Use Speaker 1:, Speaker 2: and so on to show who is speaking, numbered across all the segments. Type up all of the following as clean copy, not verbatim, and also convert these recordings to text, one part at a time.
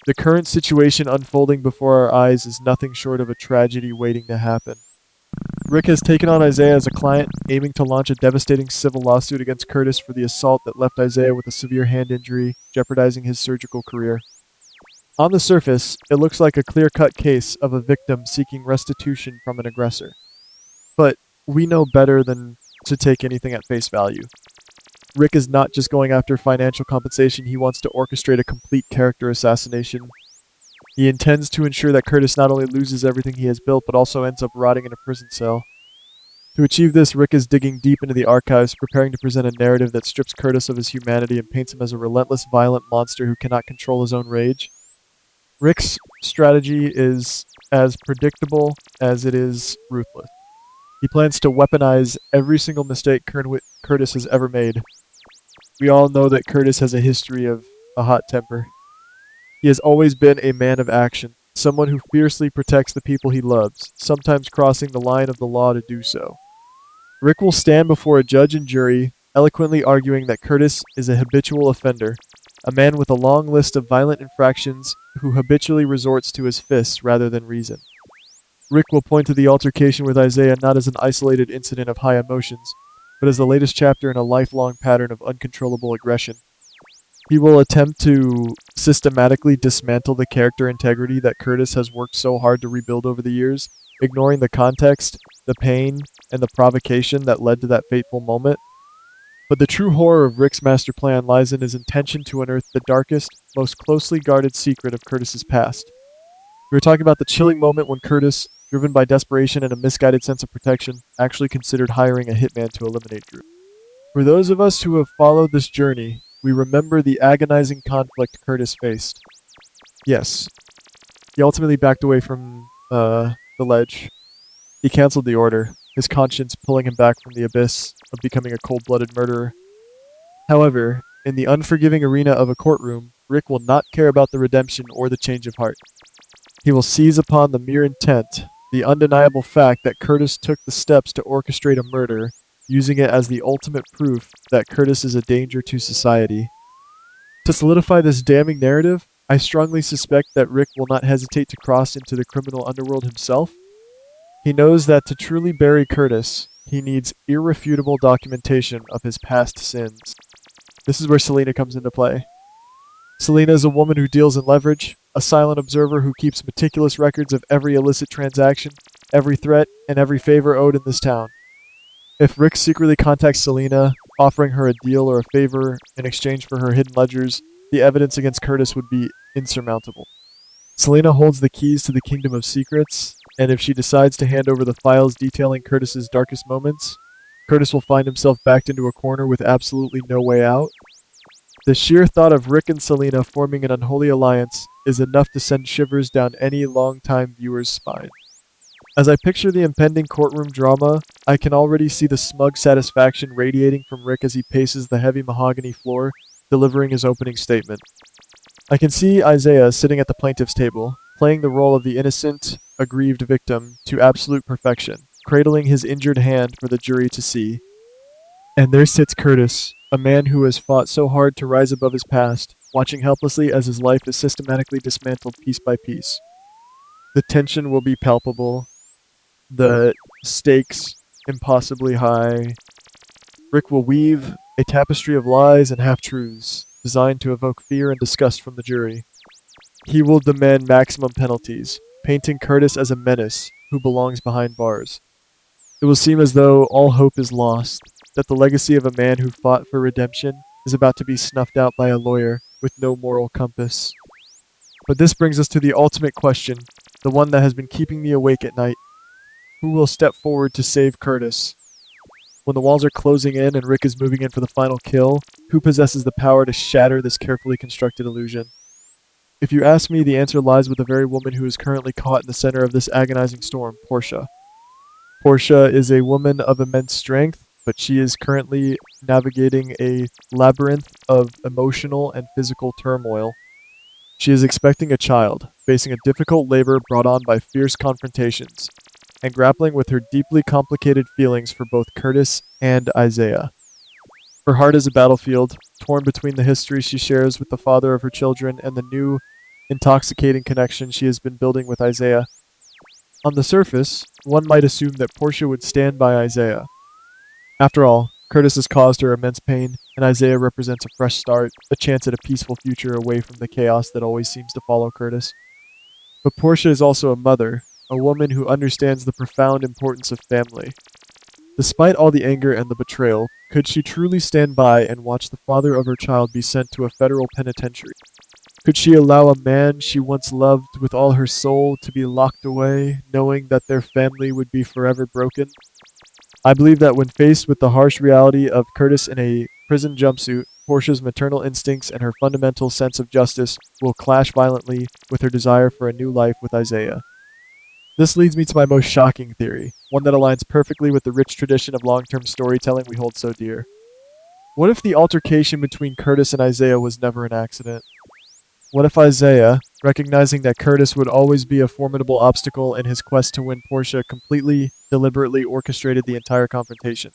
Speaker 1: The current situation unfolding before our eyes is nothing short of a tragedy waiting to happen. Rick has taken on Isaiah as a client, aiming to launch a devastating civil lawsuit against Curtis for the assault that left Isaiah with a severe hand injury, jeopardizing his surgical career. On the surface, it looks like a clear-cut case of a victim seeking restitution from an aggressor. But we know better than to take anything at face value. Rick is not just going after financial compensation, he wants to orchestrate a complete character assassination. He intends to ensure that Curtis not only loses everything he has built, but also ends up rotting in a prison cell. To achieve this, Rick is digging deep into the archives, preparing to present a narrative that strips Curtis of his humanity and paints him as a relentless, violent monster who cannot control his own rage. Rick's strategy is as predictable as it is ruthless. He plans to weaponize every single mistake Curtis has ever made. We all know that Curtis has a history of a hot temper. He has always been a man of action, someone who fiercely protects the people he loves, sometimes crossing the line of the law to do so. Rick will stand before a judge and jury, eloquently arguing that Curtis is a habitual offender, a man with a long list of violent infractions who habitually resorts to his fists rather than reason. Rick will point to the altercation with Isaiah not as an isolated incident of high emotions, but as the latest chapter in a lifelong pattern of uncontrollable aggression. He will attempt to systematically dismantle the character integrity that Curtis has worked so hard to rebuild over the years, ignoring the context, the pain, and the provocation that led to that fateful moment. But the true horror of Rick's master plan lies in his intention to unearth the darkest, most closely guarded secret of Curtis's past. We are talking about the chilling moment when Curtis, driven by desperation and a misguided sense of protection, actually considered hiring a hitman to eliminate Drew. For those of us who have followed this journey, we remember the agonizing conflict Curtis faced. Yes, he ultimately backed away from the ledge. He canceled the order, his conscience pulling him back from the abyss of becoming a cold-blooded murderer. However, in the unforgiving arena of a courtroom, Rick will not care about the redemption or the change of heart. He will seize upon the mere intent, the undeniable fact that Curtis took the steps to orchestrate a murder, using it as the ultimate proof that Curtis is a danger to society. To solidify this damning narrative, I strongly suspect that Rick will not hesitate to cross into the criminal underworld himself. He knows that to truly bury Curtis, he needs irrefutable documentation of his past sins. This is where Selena comes into play. Selena is a woman who deals in leverage, a silent observer who keeps meticulous records of every illicit transaction, every threat, and every favor owed in this town. If Rick secretly contacts Selena, offering her a deal or a favor in exchange for her hidden ledgers, the evidence against Curtis would be insurmountable. Selena holds the keys to the Kingdom of Secrets, and if she decides to hand over the files detailing Curtis's darkest moments, Curtis will find himself backed into a corner with absolutely no way out. The sheer thought of Rick and Selena forming an unholy alliance is enough to send shivers down any longtime viewer's spine. As I picture the impending courtroom drama, I can already see the smug satisfaction radiating from Rick as he paces the heavy mahogany floor, delivering his opening statement. I can see Isaiah sitting at the plaintiff's table, playing the role of the innocent, aggrieved victim to absolute perfection, cradling his injured hand for the jury to see. And there sits Curtis, a man who has fought so hard to rise above his past, watching helplessly as his life is systematically dismantled piece by piece. The tension will be palpable, the stakes impossibly high. Rick will weave a tapestry of lies and half-truths, designed to evoke fear and disgust from the jury. He will demand maximum penalties, painting Curtis as a menace who belongs behind bars. It will seem as though all hope is lost, that the legacy of a man who fought for redemption is about to be snuffed out by a lawyer with no moral compass. But this brings us to the ultimate question, the one that has been keeping me awake at night. Who will step forward to save Curtis? When the walls are closing in and Rick is moving in for the final kill, who possesses the power to shatter this carefully constructed illusion? If you ask me, the answer lies with the very woman who is currently caught in the center of this agonizing storm, Portia. Portia is a woman of immense strength, but she is currently navigating a labyrinth of emotional and physical turmoil. She is expecting a child, facing a difficult labor brought on by fierce confrontations, and grappling with her deeply complicated feelings for both Curtis and Isaiah. Her heart is a battlefield, torn between the history she shares with the father of her children and the new, intoxicating connection she has been building with Isaiah. On the surface, one might assume that Portia would stand by Isaiah. After all, Curtis has caused her immense pain, and Isaiah represents a fresh start, a chance at a peaceful future away from the chaos that always seems to follow Curtis. But Portia is also a mother, a woman who understands the profound importance of family. Despite all the anger and the betrayal, could she truly stand by and watch the father of her child be sent to a federal penitentiary? Could she allow a man she once loved with all her soul to be locked away, knowing that their family would be forever broken? I believe that when faced with the harsh reality of Curtis in a prison jumpsuit, Portia's maternal instincts and her fundamental sense of justice will clash violently with her desire for a new life with Isaiah. This leads me to my most shocking theory, one that aligns perfectly with the rich tradition of long-term storytelling we hold so dear. What if the altercation between Curtis and Isaiah was never an accident? What if Isaiah, recognizing that Curtis would always be a formidable obstacle in his quest to win Portia, completely, deliberately orchestrated the entire confrontation?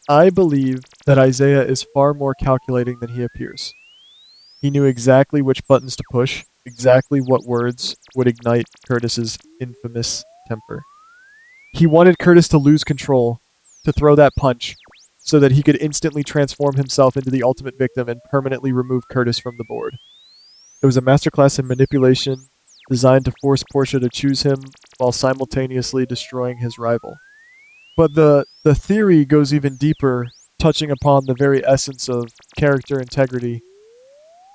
Speaker 1: I believe that Isaiah is far more calculating than he appears. He knew exactly which buttons to push, exactly what words would ignite Curtis's infamous temper. He wanted Curtis to lose control, to throw that punch, so that he could instantly transform himself into the ultimate victim and permanently remove Curtis from the board. It was a masterclass in manipulation designed to force Portia to choose him while simultaneously destroying his rival. But the theory goes even deeper, touching upon the very essence of character integrity.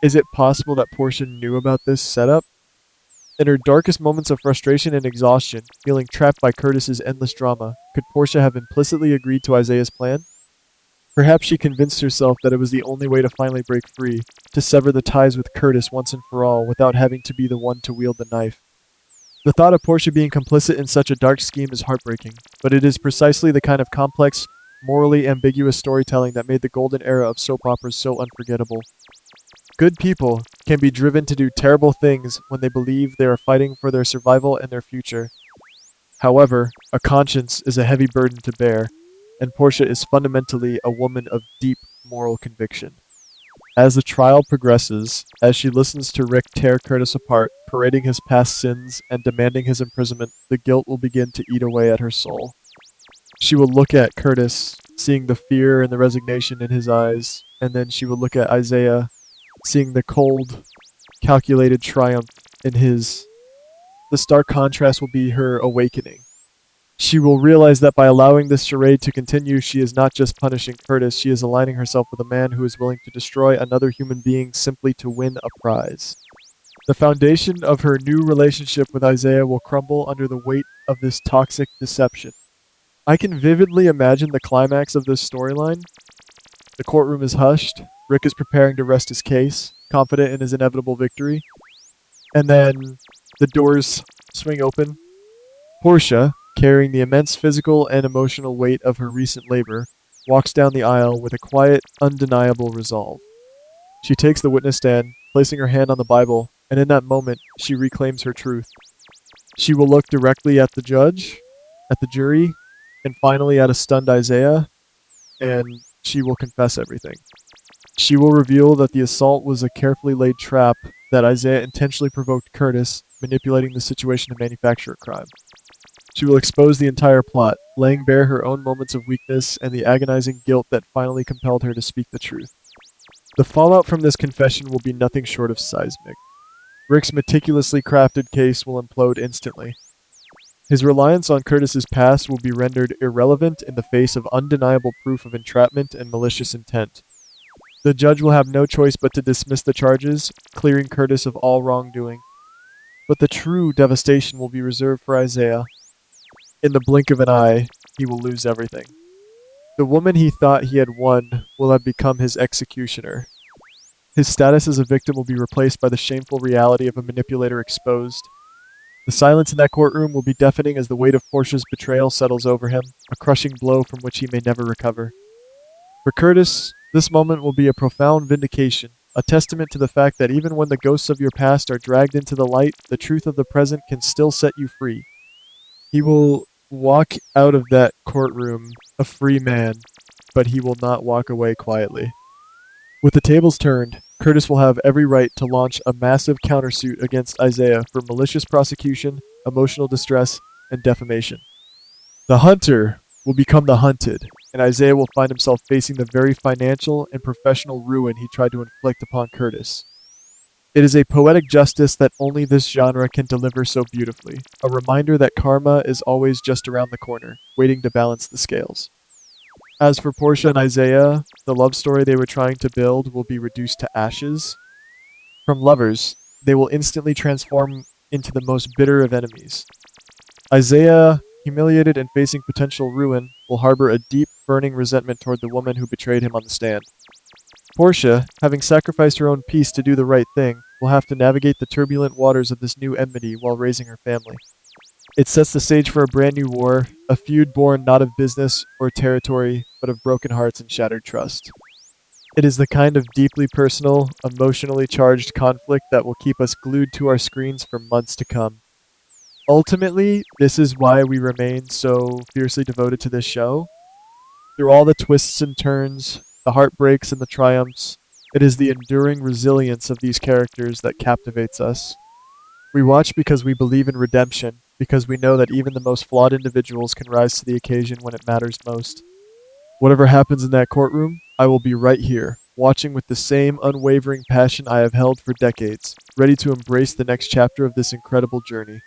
Speaker 1: Is it possible that Portia knew about this setup? In her darkest moments of frustration and exhaustion, feeling trapped by Curtis's endless drama, could Portia have implicitly agreed to Isaiah's plan? Perhaps she convinced herself that it was the only way to finally break free, to sever the ties with Curtis once and for all without having to be the one to wield the knife. The thought of Portia being complicit in such a dark scheme is heartbreaking, but it is precisely the kind of complex, morally ambiguous storytelling that made the golden era of soap operas so unforgettable. Good people can be driven to do terrible things when they believe they are fighting for their survival and their future. However, a conscience is a heavy burden to bear, and Portia is fundamentally a woman of deep moral conviction. As the trial progresses, as she listens to Rick tear Curtis apart, parading his past sins and demanding his imprisonment, the guilt will begin to eat away at her soul. She will look at Curtis, seeing the fear and the resignation in his eyes, and then she will look at Isaiah, seeing the cold, calculated triumph in his. The stark contrast will be her awakening. She will realize that by allowing this charade to continue, she is not just punishing Curtis, she is aligning herself with a man who is willing to destroy another human being simply to win a prize. The foundation of her new relationship with Isaiah will crumble under the weight of this toxic deception. I can vividly imagine the climax of this storyline. The courtroom is hushed. Rick is preparing to rest his case, confident in his inevitable victory. And then the doors swing open. Portia, carrying the immense physical and emotional weight of her recent labor, walks down the aisle with a quiet, undeniable resolve. She takes the witness stand, placing her hand on the Bible, and in that moment, she reclaims her truth. She will look directly at the judge, at the jury, and finally at a stunned Isaiah, and she will confess everything. She will reveal that the assault was a carefully laid trap, that Isaiah intentionally provoked Curtis, manipulating the situation to manufacture a crime. She will expose the entire plot, laying bare her own moments of weakness and the agonizing guilt that finally compelled her to speak the truth. The fallout from this confession will be nothing short of seismic. Rick's meticulously crafted case will implode instantly. His reliance on Curtis's past will be rendered irrelevant in the face of undeniable proof of entrapment and malicious intent. The judge will have no choice but to dismiss the charges, clearing Curtis of all wrongdoing. But the true devastation will be reserved for Isaiah. In the blink of an eye, he will lose everything. The woman he thought he had won will have become his executioner. His status as a victim will be replaced by the shameful reality of a manipulator exposed. The silence in that courtroom will be deafening as the weight of Portia's betrayal settles over him, a crushing blow from which he may never recover. For Curtis, this moment will be a profound vindication, a testament to the fact that even when the ghosts of your past are dragged into the light, the truth of the present can still set you free. He will walk out of that courtroom a free man, but he will not walk away quietly. With the tables turned, Curtis will have every right to launch a massive countersuit against Isaiah for malicious prosecution, emotional distress, and defamation. The hunter will become the hunted, and Isaiah will find himself facing the very financial and professional ruin he tried to inflict upon Curtis. It is a poetic justice that only this genre can deliver so beautifully, a reminder that karma is always just around the corner, waiting to balance the scales. As for Portia and Isaiah, the love story they were trying to build will be reduced to ashes. From lovers, they will instantly transform into the most bitter of enemies. Isaiah, humiliated and facing potential ruin, will harbor a deep, burning resentment toward the woman who betrayed him on the stand. Portia, having sacrificed her own peace to do the right thing, will have to navigate the turbulent waters of this new enmity while raising her family. It sets the stage for a brand new war, a feud born not of business or territory, but of broken hearts and shattered trust. It is the kind of deeply personal, emotionally charged conflict that will keep us glued to our screens for months to come. Ultimately, this is why we remain so fiercely devoted to this show. Through all the twists and turns, the heartbreaks and the triumphs, it is the enduring resilience of these characters that captivates us. We watch because we believe in redemption, because we know that even the most flawed individuals can rise to the occasion when it matters most. Whatever happens in that courtroom, I will be right here, watching with the same unwavering passion I have held for decades, ready to embrace the next chapter of this incredible journey.